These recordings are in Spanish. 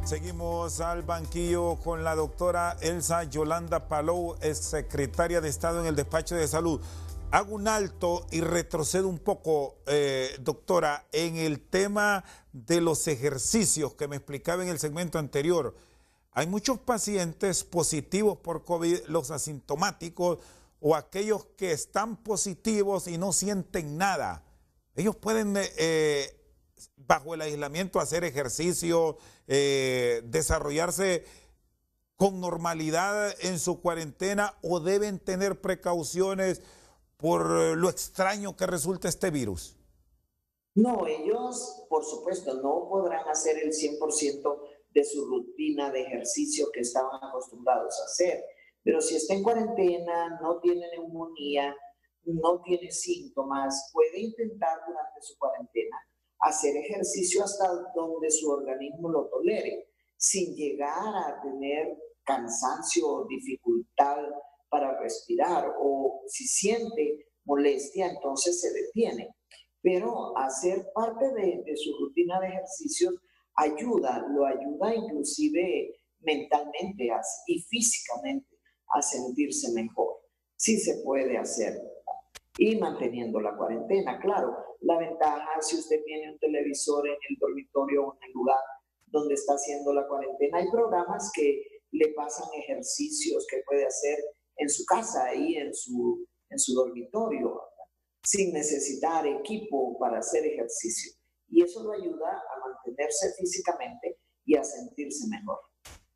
Seguimos al banquillo con la doctora Elsa Yolanda Palou, ex secretaria de Estado en el Despacho de Salud. Hago un alto y retrocedo un poco, doctora, en el tema de los ejercicios que me explicaba en el segmento anterior. Hay muchos pacientes positivos por COVID, los asintomáticos o aquellos que están positivos y no sienten nada. Ellos pueden, bajo el aislamiento, hacer ejercicio, desarrollarse con normalidad en su cuarentena, o deben tener precauciones por lo extraño que resulta este virus. No, ellos, por supuesto, no podrán hacer el 100% de su rutina de ejercicio que estaban acostumbrados a hacer. Pero si está en cuarentena, no tiene neumonía, no tiene síntomas, puede intentar durante su cuarentena hacer ejercicio hasta donde su organismo lo tolere, sin llegar a tener cansancio o dificultad para respirar, o si siente molestia, entonces se detiene. Pero hacer parte de su rutina de ejercicios lo ayuda inclusive mentalmente y físicamente a sentirse mejor. Sí se puede hacer, ¿verdad? Y manteniendo la cuarentena, claro. La ventaja, si usted tiene un televisor en el dormitorio o en el lugar donde está haciendo la cuarentena, hay programas que le pasan ejercicios que puede hacer en su casa, ahí en su dormitorio, ¿verdad? Sin necesitar equipo para hacer ejercicio. Y eso lo ayuda a mantenerse físicamente y a sentirse mejor.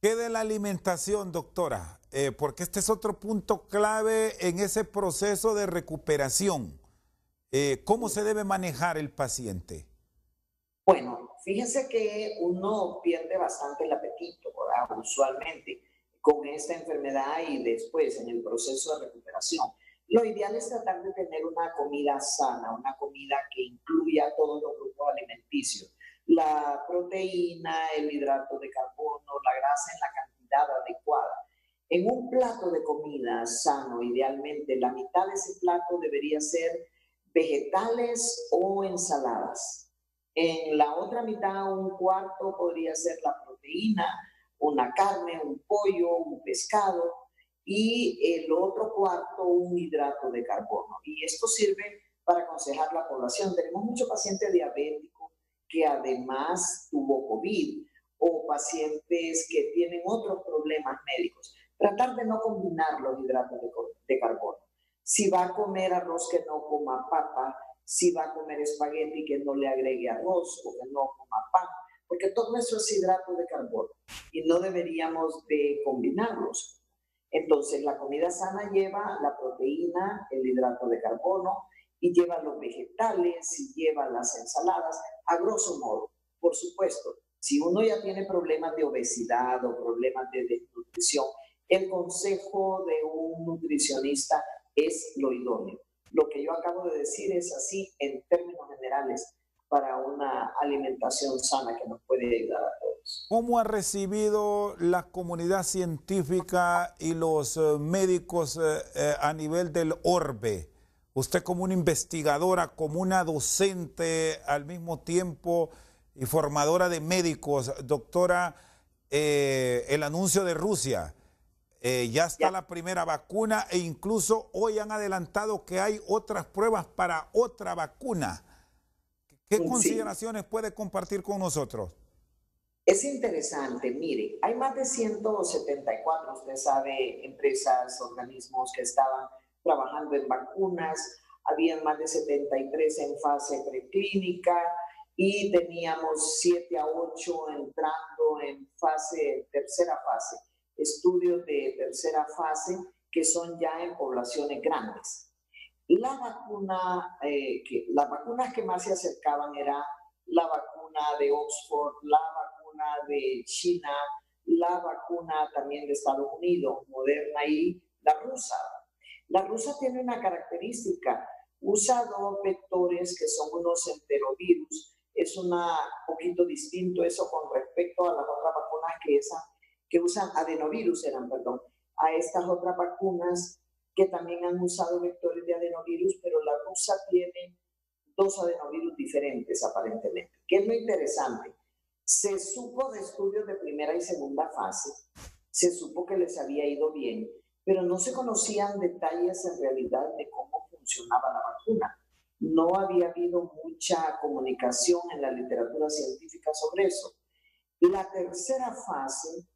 ¿Qué de la alimentación, doctora? Porque este es otro punto clave en ese proceso de recuperación. ¿Cómo se debe manejar el paciente? Bueno, fíjense que uno pierde bastante el apetito, ¿verdad? Usualmente con esta enfermedad y después en el proceso de recuperación. Lo ideal es tratar de tener una comida sana, una comida que incluya todos los grupos alimenticios. La proteína, el hidrato de carbono, la grasa en la cantidad adecuada. En un plato de comida sano, idealmente, la mitad de ese plato debería ser vegetales o ensaladas. En la otra mitad, un cuarto podría ser la proteína, una carne, un pollo, un pescado, y el otro cuarto un hidrato de carbono. Y esto sirve para aconsejar a la población. Tenemos muchos pacientes diabéticos que además tuvo COVID, o pacientes que tienen otros problemas médicos. Tratar de no combinar los hidratos de carbono. Si va a comer arroz, que no coma papa. Si va a comer espagueti, que no le agregue arroz o que no coma pan, porque todo eso es hidrato de carbono y no deberíamos de combinarlos. Entonces, la comida sana lleva la proteína, el hidrato de carbono, y lleva los vegetales, y lleva las ensaladas, a grosso modo. Por supuesto, si uno ya tiene problemas de obesidad o problemas de desnutrición, el consejo de un nutricionista es lo idóneo. Lo que yo acabo de decir es así en términos generales para una alimentación sana que nos puede ayudar a todos. ¿Cómo ha recibido la comunidad científica y los médicos a nivel del orbe? Usted, como una investigadora, como una docente al mismo tiempo y formadora de médicos, doctora, el anuncio de Rusia, ya está la primera vacuna, e incluso hoy han adelantado que hay otras pruebas para otra vacuna. ¿Qué consideraciones puede compartir con nosotros? Es interesante, mire, hay más de 174, usted sabe, empresas, organismos que estaban trabajando en vacunas, habían más de 73 en fase preclínica y teníamos 7 a 8 entrando en tercera fase, estudios de tercera fase que son ya en poblaciones grandes. Las vacunas que más se acercaban era la vacuna de Oxford, la vacuna de China, la vacuna también de Estados Unidos, Moderna, y la rusa. La rusa tiene una característica, usa dos vectores que son unos enterovirus. Es un poquito distinto eso con respecto a las otras vacunas que usan adenovirus, a estas otras vacunas que también han usado vectores de adenovirus, pero la rusa tiene dos adenovirus diferentes aparentemente. ¿Qué es lo interesante? Se supo de estudios de primera y segunda fase, se supo que les había ido bien, pero no se conocían detalles en realidad de cómo funcionaba la vacuna. No había habido mucha comunicación en la literatura científica sobre eso. La tercera fase,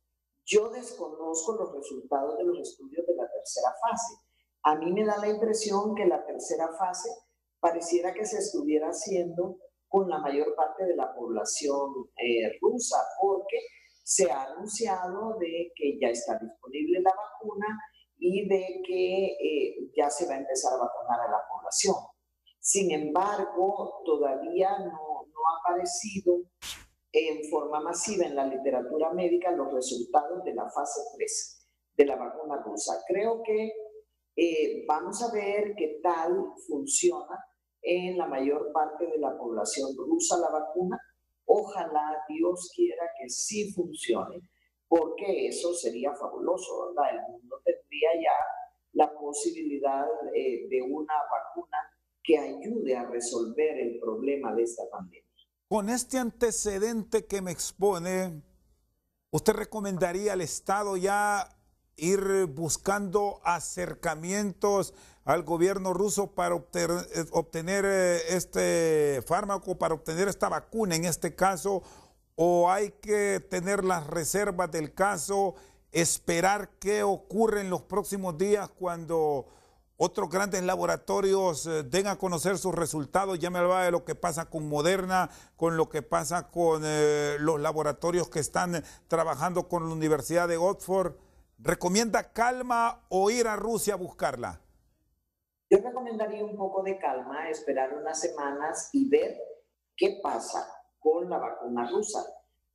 yo desconozco los resultados de los estudios de la tercera fase. A mí me da la impresión que la tercera fase pareciera que se estuviera haciendo con la mayor parte de la población rusa, porque se ha anunciado de que ya está disponible la vacuna y de que ya se va a empezar a vacunar a la población. Sin embargo, todavía no ha aparecido en forma masiva en la literatura médica los resultados de la fase 3 de la vacuna rusa. Creo que vamos a ver qué tal funciona en la mayor parte de la población rusa la vacuna. Ojalá Dios quiera que sí funcione, porque eso sería fabuloso, ¿verdad? El mundo tendría ya la posibilidad de una vacuna que ayude a resolver el problema de esta pandemia. Con este antecedente que me expone, ¿usted recomendaría al Estado ya ir buscando acercamientos al gobierno ruso para obtener este fármaco, para obtener esta vacuna en este caso? ¿O hay que tener las reservas del caso, esperar qué ocurre en los próximos días cuando otros grandes laboratorios den a conocer sus resultados? Ya me hablaba de lo que pasa con Moderna, con lo que pasa con los laboratorios que están trabajando con la Universidad de Oxford. ¿Recomienda calma o ir a Rusia a buscarla? Yo recomendaría un poco de calma, esperar unas semanas y ver qué pasa con la vacuna rusa,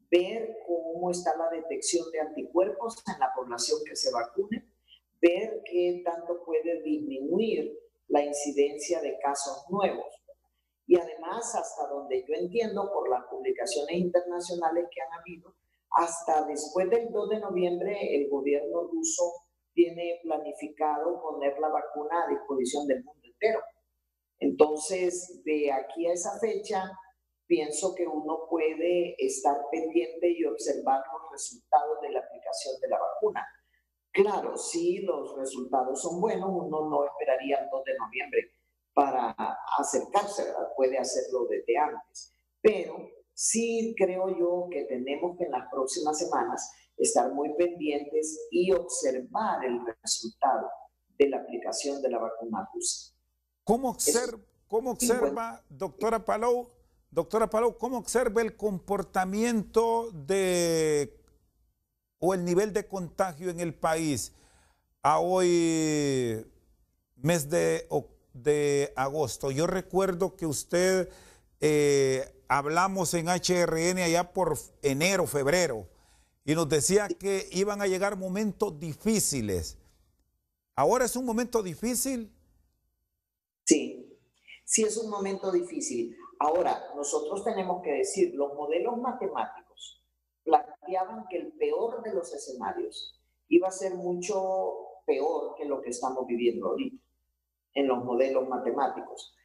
ver cómo está la detección de anticuerpos en la población que se vacune, ver qué tanto puede disminuir la incidencia de casos nuevos. Y además, hasta donde yo entiendo por las publicaciones internacionales que han habido, hasta después del 2 de noviembre el gobierno ruso tiene planificado poner la vacuna a disposición del mundo entero. Entonces, de aquí a esa fecha, pienso que uno puede estar pendiente y observar los resultados de la aplicación de la vacuna. Claro, si los resultados son buenos, uno no esperaría el 2 de noviembre para acercarse, ¿verdad? Puede hacerlo desde antes. Pero sí creo yo que tenemos que en las próximas semanas estar muy pendientes y observar el resultado de la aplicación de la vacuna rusa. ¿Cómo observa, doctora Palou, cómo observa el comportamiento o el nivel de contagio en el país a hoy, mes de agosto? Yo recuerdo que usted hablamos en HRN allá por enero, febrero, y nos decía que iban a llegar momentos difíciles. ¿Ahora es un momento difícil? Sí, sí es un momento difícil. Ahora, nosotros tenemos que decir, los modelos matemáticos planteaban que el peor de los escenarios iba a ser mucho peor que lo que estamos viviendo ahorita en los modelos matemáticos.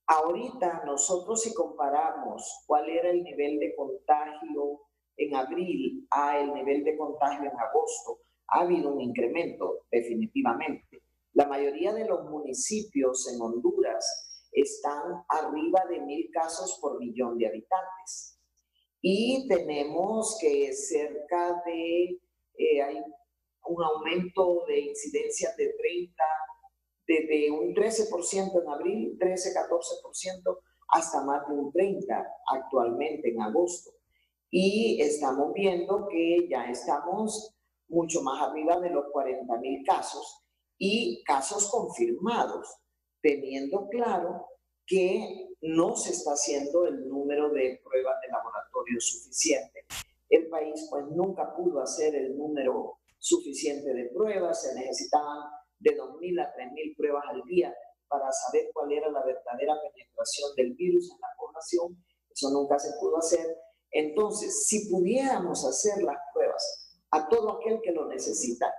Ahorita nosotros si comparamos cuál era el nivel de contagio en abril a el nivel de contagio en agosto, ha habido un incremento definitivamente. La mayoría de los municipios en Honduras están arriba de 1,000 casos por millón de habitantes. Y tenemos que cerca de, hay un aumento de incidencias de desde un 13% en abril, 13-14%, hasta más de un 30% actualmente en agosto. Y estamos viendo que ya estamos mucho más arriba de los 40,000 casos y casos confirmados, teniendo claro que no se está haciendo el número de pruebas de laboratorio suficiente. El país pues nunca pudo hacer el número suficiente de pruebas, se necesitaban de 2,000 a 3,000 pruebas al día para saber cuál era la verdadera penetración del virus en la población. Eso nunca se pudo hacer. Entonces, si pudiéramos hacer las pruebas a todo aquel que lo necesita,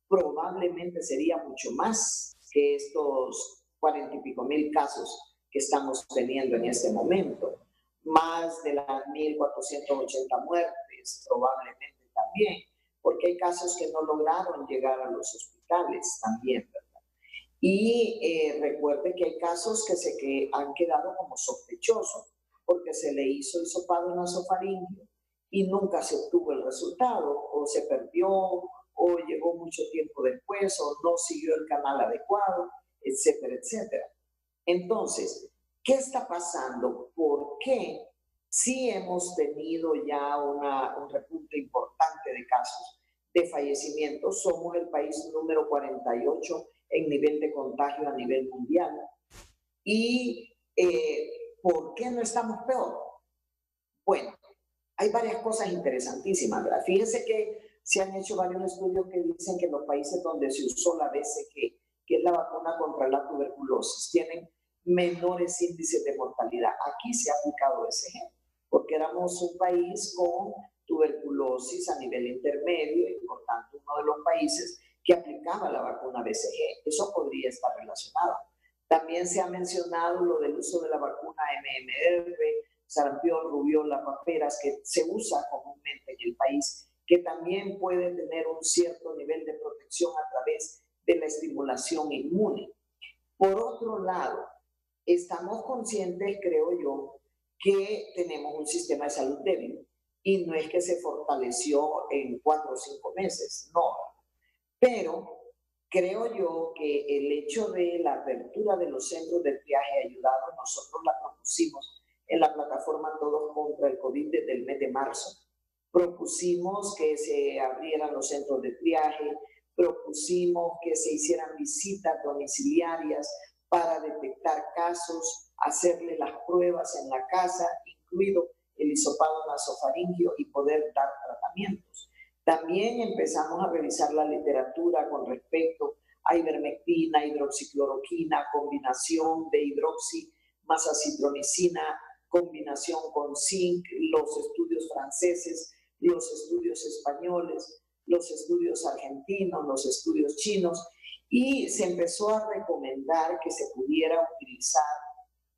probablemente sería mucho más que estos 40 y pico mil casos que estamos teniendo en este momento. Más más de las 1.480 muertes, probablemente también, porque hay casos que no lograron llegar a los hospitales también, ¿verdad? Y recuerde que hay casos que han quedado como sospechosos, porque se le hizo hisopado nasofaríngeo y nunca se obtuvo el resultado, o se perdió, o llegó mucho tiempo después, o no siguió el canal adecuado, etcétera, etcétera. Entonces, ¿qué está pasando? ¿Por qué sí hemos tenido ya un repunte importante de casos de fallecimiento? Somos el país número 48 en nivel de contagio a nivel mundial. ¿Y por qué no estamos peor? Bueno, hay varias cosas interesantísimas, ¿verdad? Fíjense que se han hecho varios estudios que dicen que los países donde se usó la BCG, que es la vacuna contra la tuberculosis, tienen menores índices de mortalidad. Aquí se ha aplicado BCG, porque éramos un país con tuberculosis a nivel intermedio y por tanto uno de los países que aplicaba la vacuna BCG. Eso podría estar relacionado. También se ha mencionado lo del uso de la vacuna MMR, sarampión, rubiola, paperas, que se usa comúnmente en el país, que también puede tener un cierto nivel de protección a través de la estimulación inmune. Por otro lado, estamos conscientes, creo yo, que tenemos un sistema de salud débil y no es que se fortaleció en 4 o 5 meses, no. Pero creo yo que el hecho de la apertura de los centros de triaje ha ayudado. Nosotros la propusimos en la plataforma Todos contra el COVID desde el mes de marzo. Propusimos que se abrieran los centros de triaje, propusimos que se hicieran visitas domiciliarias para detectar casos, hacerle las pruebas en la casa, incluido el hisopado nasofaríngeo, y poder dar tratamientos. También empezamos a revisar la literatura con respecto a ivermectina, hidroxicloroquina, combinación de hidroxi más acitromicina, combinación con zinc, los estudios franceses, los estudios españoles, los estudios argentinos, los estudios chinos, y se empezó a recomendar que se pudiera utilizar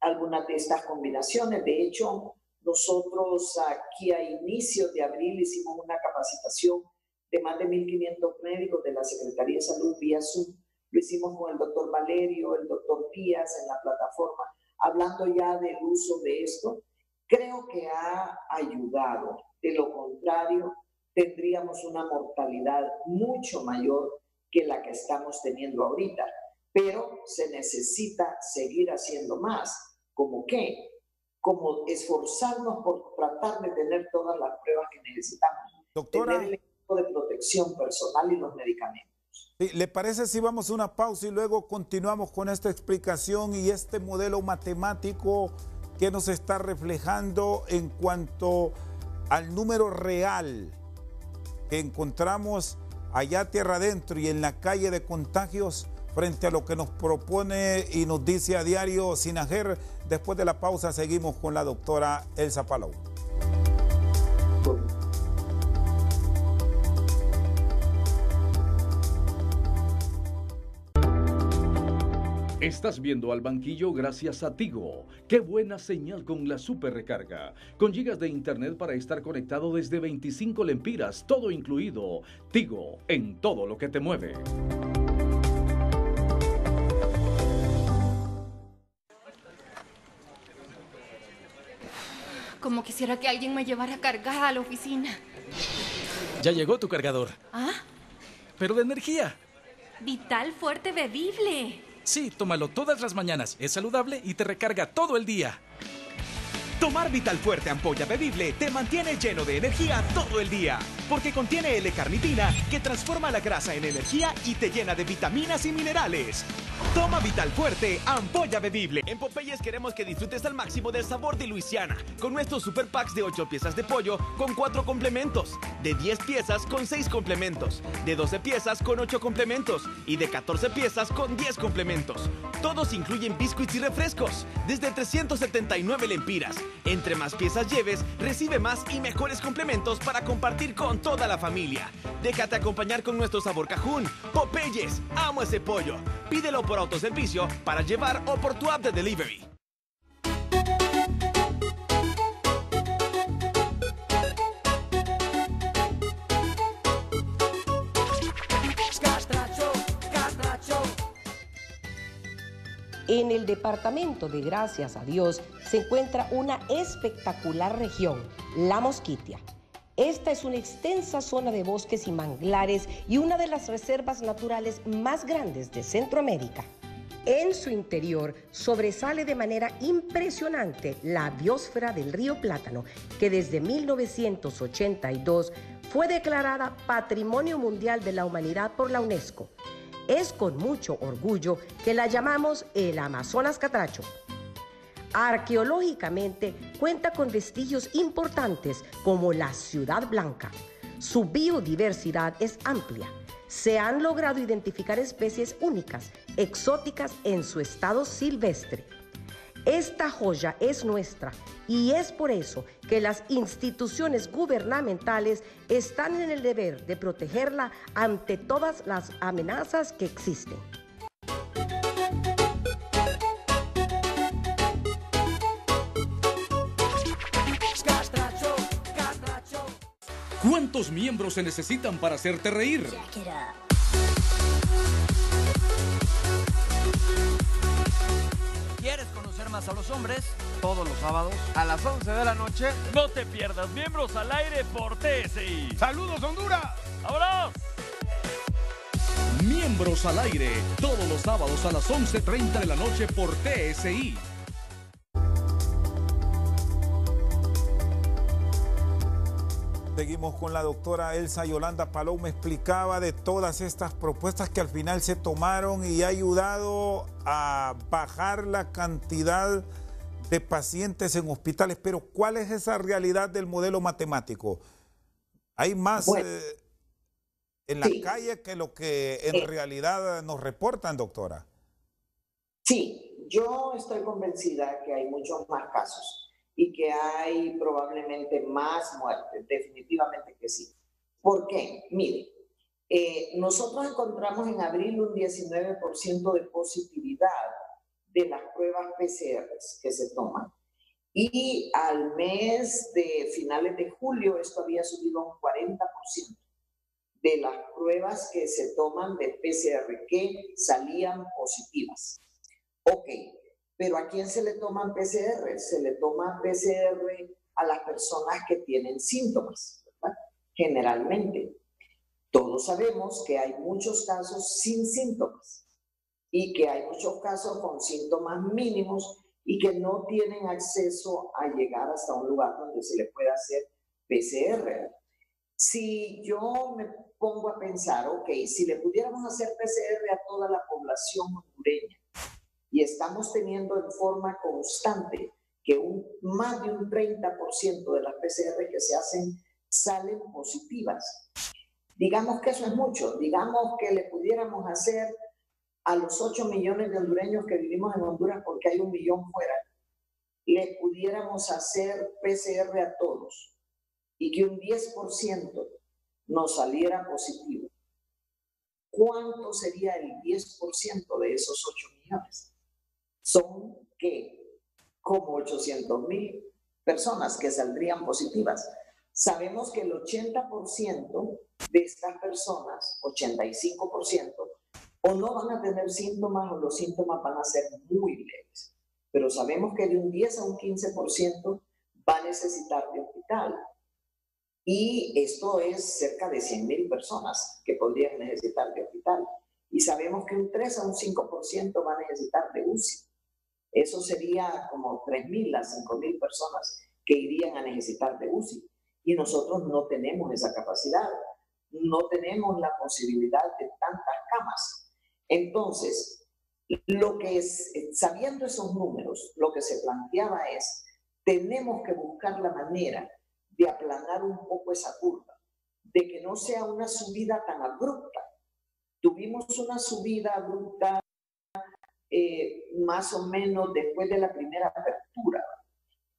algunas de estas combinaciones. De hecho, nosotros aquí a inicios de abril hicimos una capacitación de más de 1.500 médicos de la Secretaría de Salud vía Zoom. Lo hicimos con el doctor Valerio, el doctor Díaz en la plataforma, hablando ya del uso de esto. Creo que ha ayudado. De lo contrario, tendríamos una mortalidad mucho mayor que la que estamos teniendo ahorita. Pero se necesita seguir haciendo más. ¿Cómo qué? Como esforzarnos por tratar de tener todas las pruebas que necesitamos. Doctora, tener el equipo de protección personal y los medicamentos. ¿le parece si vamos a una pausa y luego continuamos con esta explicación y este modelo matemático que nos está reflejando en cuanto al número real que encontramos allá tierra adentro y en la calle de contagios frente a lo que nos propone y nos dice a diario SINAGER? Después de la pausa seguimos con la doctora Elsa Palou. Estás viendo Al Banquillo gracias a Tigo. ¡Qué buena señal con la super recarga! Con gigas de internet para estar conectado desde 25 lempiras, todo incluido. Tigo, en todo lo que te mueve. Como quisiera que alguien me llevara cargada a la oficina. Ya llegó tu cargador. ¿Ah? Pero de energía. Vital Fuerte Bebible. Sí, tómalo todas las mañanas. Es saludable y te recarga todo el día. Tomar Vital Fuerte ampolla bebible te mantiene lleno de energía todo el día, porque contiene L-carnitina que transforma la grasa en energía y te llena de vitaminas y minerales. Toma Vital Fuerte ampolla bebible. En Popeyes queremos que disfrutes al máximo del sabor de Luisiana, con nuestros super packs de 8 piezas de pollo con 4 complementos, de 10 piezas con 6 complementos, de 12 piezas con 8 complementos y de 14 piezas con 10 complementos. Todos incluyen biscuits y refrescos, desde 379 lempiras. Entre más piezas lleves, recibe más y mejores complementos para compartir con toda la familia. Déjate acompañar con nuestro sabor cajún. Popeyes, amo ese pollo. Pídelo por autoservicio para llevar o por tu app de delivery. En el departamento de Gracias a Dios se encuentra una espectacular región, La Mosquitia. Esta es una extensa zona de bosques y manglares y una de las reservas naturales más grandes de Centroamérica. En su interior sobresale de manera impresionante la biosfera del río Plátano, que desde 1982 fue declarada Patrimonio Mundial de la Humanidad por la UNESCO. Es con mucho orgullo que la llamamos el Amazonas Catracho. Arqueológicamente cuenta con vestigios importantes como la Ciudad Blanca. Su biodiversidad es amplia. Se han logrado identificar especies únicas, exóticas en su estado silvestre. Esta joya es nuestra y es por eso que las instituciones gubernamentales están en el deber de protegerla ante todas las amenazas que existen. ¿Cuántos miembros se necesitan para hacerte reír? ¿Quieres conocer más a los hombres? Todos los sábados a las 11 de la noche. No te pierdas Miembros al Aire por TSI. ¡Saludos, Honduras! ¡Vámonos! Miembros al Aire, todos los sábados a las 11:30 de la noche por TSI. Seguimos con la doctora Elsa Yolanda Palou. Me explicaba de todas estas propuestas que al final se tomaron y ha ayudado a bajar la cantidad de pacientes en hospitales. Pero ¿cuál es esa realidad del modelo matemático? ¿Hay más en la calle que lo que en realidad nos reportan, doctora? Sí, yo estoy convencida que hay muchos más casos y que hay probablemente más muertes, definitivamente que sí. ¿Por qué? Mire, nosotros encontramos en abril un 19% de positividad de las pruebas PCR que se toman. Y al mes de finales de julio esto había subido a un 40% de las pruebas que se toman de PCR que salían positivas. Ok. Pero ¿a quién se le toman PCR? Se le toma PCR a las personas que tienen síntomas, ¿verdad? Generalmente. Todos sabemos que hay muchos casos sin síntomas y que hay muchos casos con síntomas mínimos y que no tienen acceso a llegar hasta un lugar donde se le pueda hacer PCR. Si yo me pongo a pensar, ok, si le pudiéramos hacer PCR a toda la población hondureña, y estamos teniendo en forma constante que más de un 30% de las PCR que se hacen salen positivas. Digamos que eso es mucho. Digamos que le pudiéramos hacer a los 8 millones de hondureños que vivimos en Honduras, porque hay 1 millón fuera, le pudiéramos hacer PCR a todos y que un 10% nos saliera positivo. ¿Cuánto sería el 10% de esos 8 millones? Son que como 800,000 personas que saldrían positivas. Sabemos que el 80% de estas personas, 85%, o no van a tener síntomas o los síntomas van a ser muy leves. Pero sabemos que de un 10 a un 15% va a necesitar de hospital. Y esto es cerca de 100,000 personas que podrían necesitar de hospital. Y sabemos que un 3 a un 5% va a necesitar de UCI. Eso sería como 3,000 a 5,000 personas que irían a necesitar de UCI. Y nosotros no tenemos esa capacidad. No tenemos la posibilidad de tantas camas. Entonces, sabiendo esos números, lo que se planteaba es, tenemos que buscar la manera de aplanar un poco esa curva, de que no sea una subida tan abrupta. Tuvimos una subida abrupta más o menos después de la primera apertura,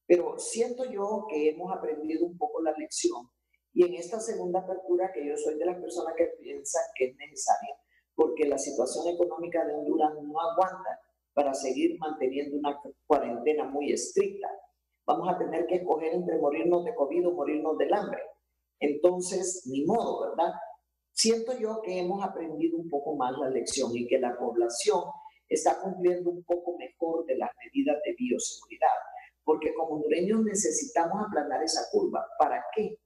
pero siento yo que hemos aprendido un poco la lección y en esta segunda apertura, que yo soy de las personas que piensan que es necesaria, porque la situación económica de Honduras no aguanta para seguir manteniendo una cuarentena muy estricta. Vamos a tener que escoger entre morirnos de COVID o morirnos del hambre. Entonces, ni modo, ¿verdad? Siento yo que hemos aprendido un poco más la lección y que la población está cumpliendo un poco mejor de las medidas de bioseguridad, porque como hondureños necesitamos aplanar esa curva. ¿Para qué?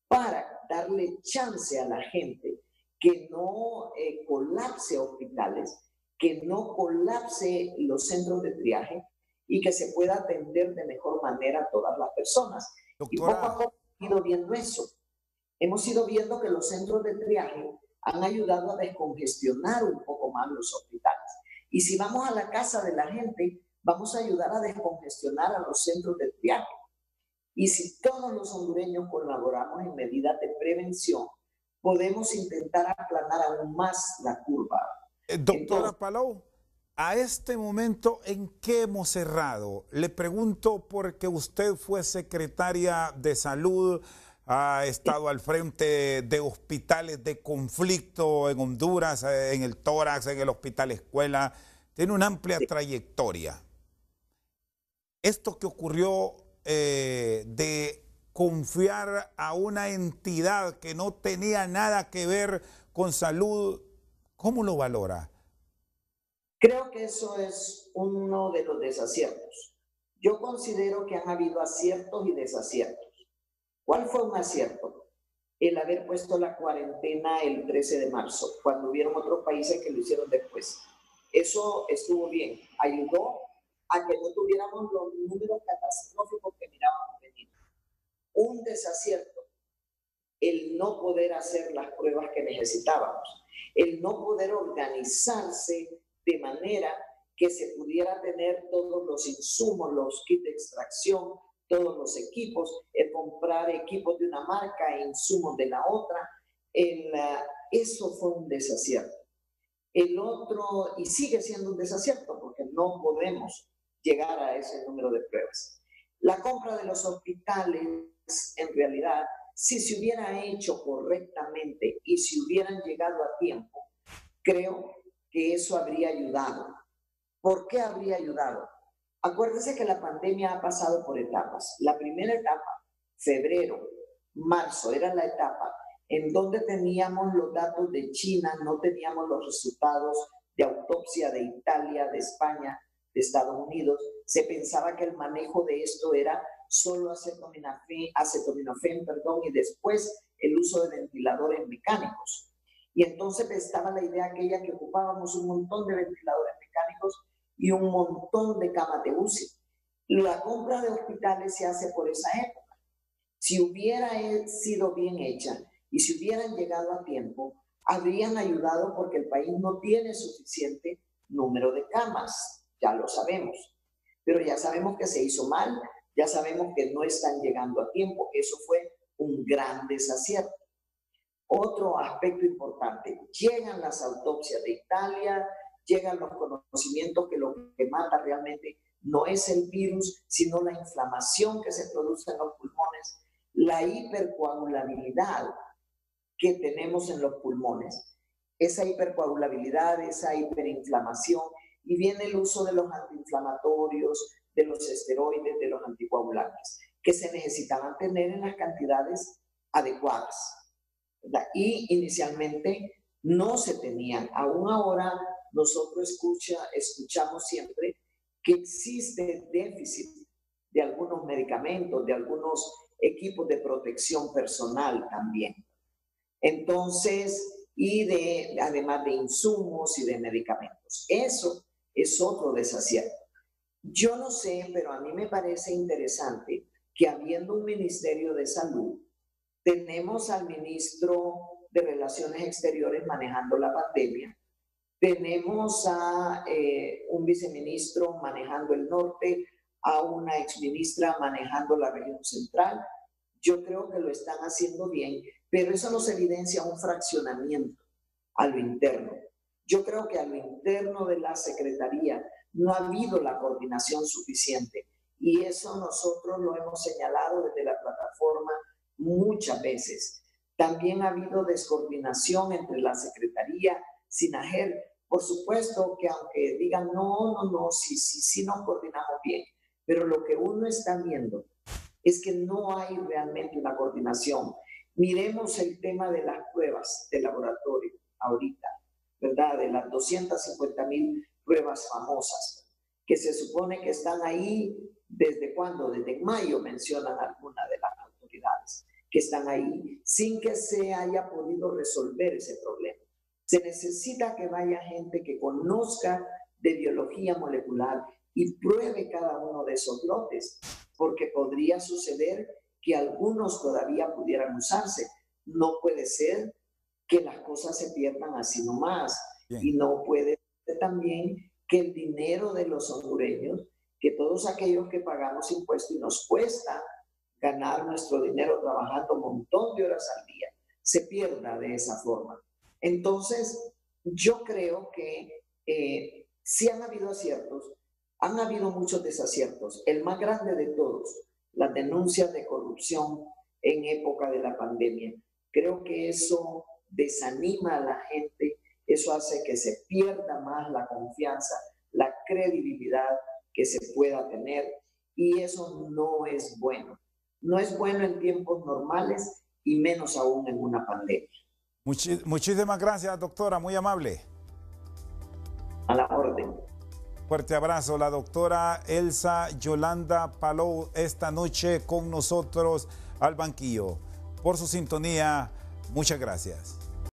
Para darle chance a la gente que no colapse hospitales, que no colapse los centros de triaje y que se pueda atender de mejor manera a todas las personas. Doctora. Y poco a poco hemos ido viendo eso. Hemos ido viendo que los centros de triaje han ayudado a descongestionar un poco más los hospitales. Y si vamos a la casa de la gente, vamos a ayudar a descongestionar a los centros de triaje. Y si todos los hondureños colaboramos en medidas de prevención, podemos intentar aplanar aún más la curva. Doctora Palou, a este momento, ¿en qué hemos cerrado? Le pregunto porque usted fue secretaria de Salud, ha estado al frente de hospitales de conflicto en Honduras, en el Tórax, en el Hospital Escuela, tiene una amplia trayectoria. Esto que ocurrió de confiar a una entidad que no tenía nada que ver con salud, ¿cómo lo valora? Creo que eso es uno de los desaciertos. Yo considero que han habido aciertos y desaciertos. ¿Cuál fue un acierto? El haber puesto la cuarentena el 13 de marzo, cuando hubieron otros países que lo hicieron después. Eso estuvo bien, ayudó a que no tuviéramos los números catastróficos que mirábamos venir. Un desacierto, el no poder hacer las pruebas que necesitábamos, el no poder organizarse de manera que se pudiera tener todos los insumos, los kits de extracción, todos los equipos, el comprar equipos de una marca e insumos de la otra. Eso fue un desacierto. El otro, y sigue siendo un desacierto, porque no podemos llegar a ese número de pruebas. La compra de los hospitales, en realidad, si se hubiera hecho correctamente y si hubieran llegado a tiempo, creo que eso habría ayudado. ¿Por qué habría ayudado? Acuérdense que la pandemia ha pasado por etapas. La primera etapa, febrero, marzo, era la etapa en donde teníamos los datos de China, no teníamos los resultados de autopsia de Italia, de España, de Estados Unidos. Se pensaba que el manejo de esto era solo acetaminofén, y después el uso de ventiladores mecánicos. Y entonces estaba la idea aquella que ocupábamos un montón de ventiladores mecánicos y un montón de camas de UCI. La compra de hospitales se hace por esa época. Si hubiera sido bien hecha y si hubieran llegado a tiempo, habrían ayudado porque el país no tiene suficiente número de camas, ya lo sabemos. Pero ya sabemos que se hizo mal, ya sabemos que no están llegando a tiempo. Eso fue un gran desacierto. Otro aspecto importante, llegan las autopsias de Italia, llegan los conocimientos que lo que mata realmente no es el virus, sino la inflamación que se produce en los pulmones, la hipercoagulabilidad que tenemos en los pulmones, esa hipercoagulabilidad, esa hiperinflamación, y viene el uso de los antiinflamatorios, de los esteroides, de los anticoagulantes, que se necesitaban tener en las cantidades adecuadas, ¿verdad? Y inicialmente no se tenían. Aún ahora nosotros escuchamos siempre que existe déficit de algunos medicamentos, de algunos equipos de protección personal también. Entonces, además de insumos y de medicamentos. Eso es otro desacierto. Yo no sé, pero a mí me parece interesante que habiendo un Ministerio de Salud, tenemos al ministro de Relaciones Exteriores manejando la pandemia, tenemos a un viceministro manejando el norte, a una exministra manejando la región central. Yo creo que lo están haciendo bien, pero eso nos evidencia un fraccionamiento a lo interno. Yo creo que a lo interno de la Secretaría no ha habido la coordinación suficiente y eso nosotros lo hemos señalado desde la plataforma muchas veces. También ha habido descoordinación entre la Secretaría, SINAGER. Por supuesto que aunque digan no, sí nos coordinamos bien, pero lo que uno está viendo es que no hay realmente una coordinación. Miremos el tema de las pruebas de laboratorio ahorita, ¿verdad? De las 250,000 pruebas famosas, que se supone que están ahí desde cuándo, desde mayo mencionan algunas de las autoridades, que están ahí sin que se haya podido resolver ese problema. Se necesita que vaya gente que conozca de biología molecular y pruebe cada uno de esos lotes, porque podría suceder que algunos todavía pudieran usarse. No puede ser que las cosas se pierdan así nomás. Bien. Y no puede ser también que el dinero de los hondureños, que todos aquellos que pagamos impuestos y nos cuesta ganar nuestro dinero trabajando un montón de horas al día, se pierda de esa forma. Entonces, yo creo que sí han habido aciertos, han habido muchos desaciertos. El más grande de todos, las denuncias de corrupción en época de la pandemia. Creo que eso desanima a la gente, eso hace que se pierda más la confianza, la credibilidad que se pueda tener, y eso no es bueno. No es bueno en tiempos normales y menos aún en una pandemia. Muchísimas gracias, doctora, muy amable. A la orden. Fuerte abrazo, la doctora Elsa Yolanda Palou, esta noche con nosotros al banquillo. Por su sintonía, muchas gracias.